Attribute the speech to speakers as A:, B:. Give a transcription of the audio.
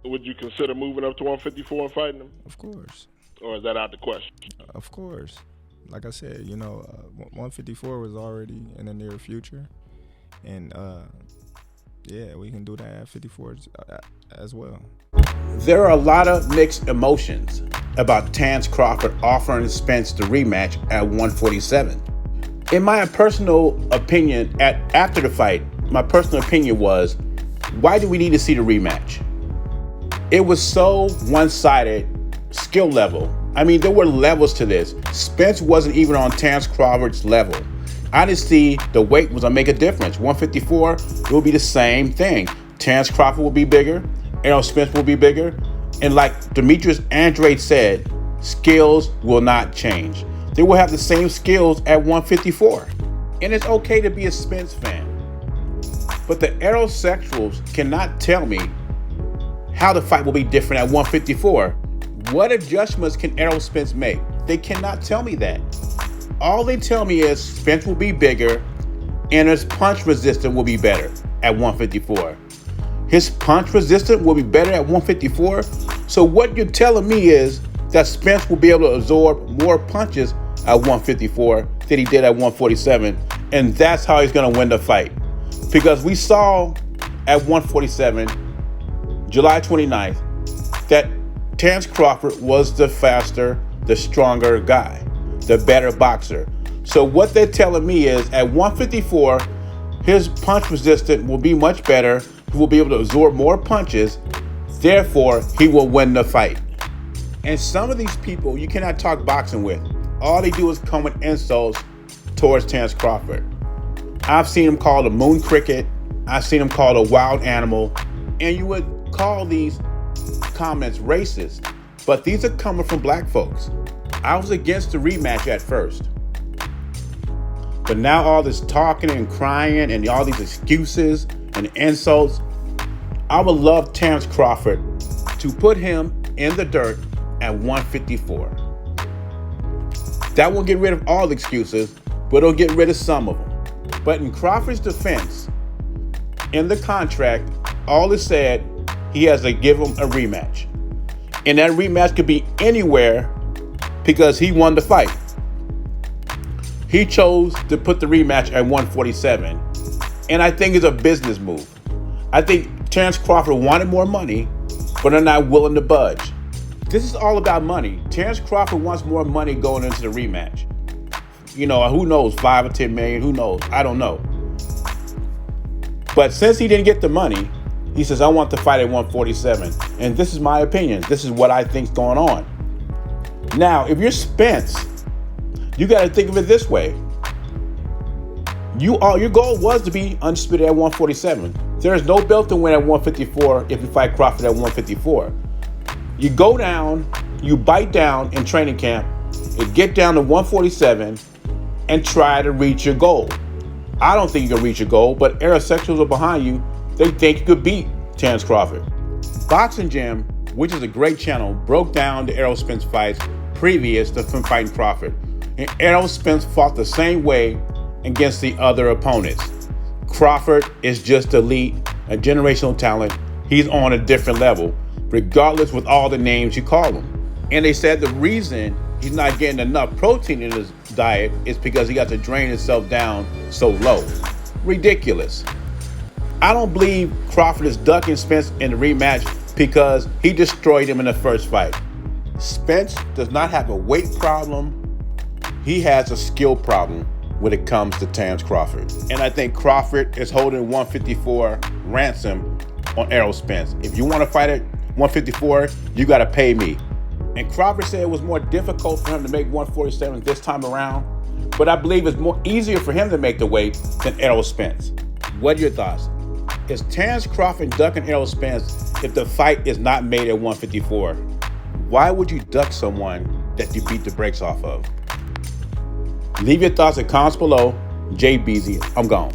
A: Would you consider moving up to 154 and fighting him,
B: Of course.
A: or is that out the question?
B: Of course. Like I said, 154 was already in the near future. And yeah, we can do that at 54 as well.
C: There are a lot of mixed emotions about Terence Crawford offering Spence the rematch at 147. In my personal opinion, after the fight, my personal opinion was, why do we need to see the rematch? It was so one-sided skill level. I mean, there were levels to this. Spence wasn't even on Terence Crawford's level. I didn't see the weight was gonna make a difference. 154, it will be the same thing. Terence Crawford will be bigger. Errol Spence will be bigger. And like Demetrius Andrade said, skills will not change. They will have the same skills at 154. And it's okay to be a Spence fan. But the Aerosexuals cannot tell me how the fight will be different at 154. What adjustments can Errol Spence make? They cannot tell me that. All they tell me is Spence will be bigger and his punch resistance will be better at 154. His punch resistance will be better at 154. So what you're telling me is that Spence will be able to absorb more punches at 154 than he did at 147. And that's how he's going to win the fight. Because we saw at 147, July 29th, that Terence Crawford was the faster, the stronger guy, the better boxer. So what they're telling me is at 154, his punch resistance will be much better. He will be able to absorb more punches. Therefore, he will win the fight. And some of these people you cannot talk boxing with. All they do is come with insults towards Terence Crawford. I've seen him called a moon cricket. I've seen him called a wild animal. And you would call these comments racist, but these are coming from black folks. I was against the rematch at first. But now all this talking and crying and all these excuses and insults, I would love Terence Crawford to put him in the dirt at 154. That won't get rid of all the excuses, but it'll get rid of some of them. But in Crawford's defense, in the contract, all it said, he has to give him a rematch. And that rematch could be anywhere because he won the fight. He chose to put the rematch at 147. And I think it's a business move. I think Terence Crawford wanted more money, but they're not willing to budge. This is all about money. Terence Crawford wants more money going into the rematch. Who knows, 5 or 10 million, who knows? I don't know. But since he didn't get the money, he says, I want to fight at 147. And this is my opinion. This is what I think's going on. Now, if you're Spence, you got to think of it this way. Your goal was to be undisputed at 147. There is no belt to win at 154 if you fight Crawford at 154. You go down, you bite down in training camp, and get down to 147 and try to reach your goal. I don't think you can reach your goal, but Aerosexuals are behind you. They think you could beat Terence Crawford. Boxing Gym, which is a great channel, broke down the Errol Spence fights previous to him fighting Crawford. And Errol Spence fought the same way against the other opponents. Crawford is just elite, a generational talent. He's on a different level, regardless with all the names you call him. And they said the reason he's not getting enough protein in his diet is because he got to drain himself down so low. Ridiculous. I don't believe Crawford is ducking Spence in the rematch because he destroyed him in the first fight. Spence does not have a weight problem. He has a skill problem when it comes to Terence Crawford. And I think Crawford is holding 154 ransom on Errol Spence. If you want to fight at 154, you got to pay me. And Crawford said it was more difficult for him to make 147 this time around, but I believe it's more easier for him to make the weight than Errol Spence. What are your thoughts? Is Terence Crawford ducking Errol Spence if the fight is not made at 154? Why would you duck someone that you beat the brakes off of? Leave your thoughts in comments below. Jay Beasy, I'm gone.